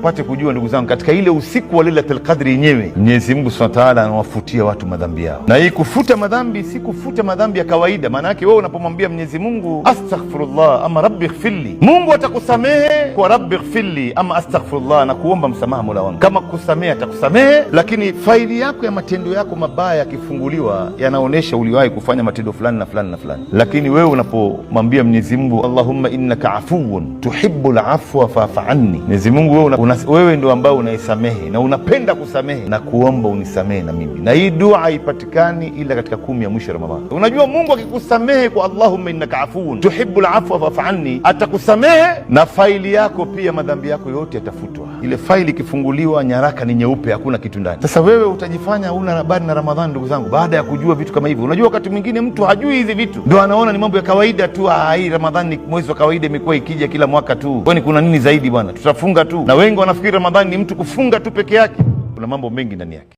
tupate kujua ndugu zangu, katika ile usiku wa Lailatul Qadri yenyewe Mwenyezi Mungu Subhanahu wa Ta'ala anawafutia watu madhambi yao. Na hii kufuta madhambi si kufuta madhambi ya kawaida. Maana yake wewe unapomwambia Mwenyezi Mungu astaghfirullah ama rabbi ighfirli, Mungu atakusamehe kwa rabbi ighfirli ama astaghfirullah, na kuomba msamaha Mola wangu. Kama kusamehe atakusamehe, lakini faili yako ya matendo yako mabaya yakifunguliwa yanaonesha uliwahi kufanya matendo fulani na fulani na fulani. Lakini wewe unapomwambia Mwenyezi Mungu Allahumma innaka afuwun tuhibbul afwa fa'fu anni, Mwenyezi Mungu wewe ndio ambao unaisamehe na unapenda kusamehe, na kuomba unisamehe na mimi. Na hii dua haipatikani ila katika 10 ya mwisho Ramadhani. Unajua Mungu akikusamehe kwa Allahumma innaka afuwun tuhibbul afwa fa'fu anni, atakusamehe na faili yako pia, madhambi yako yote yatafutwa. Ile faili ikifunguliwa, nyaraka ni nyeupe, hakuna kitu ndani. Sasa wewe utajifanya una habari na Ramadhani ndugu zangu, baada ya kujua vitu kama hivi. Unajua wakati mwingine mtu hajui hizi vitu, ndio anaona ni mambo ya kawaida tu. Hii Ramadhani ni mwezi wa kawaida, imekuwa ikija kila mwaka tu, kwani kuna nini zaidi bwana, tutafunga tu. Na wengi wanafikiri Ramadhani ni mtu kufunga tu peke yake. Kuna mambo mengi ndani yake.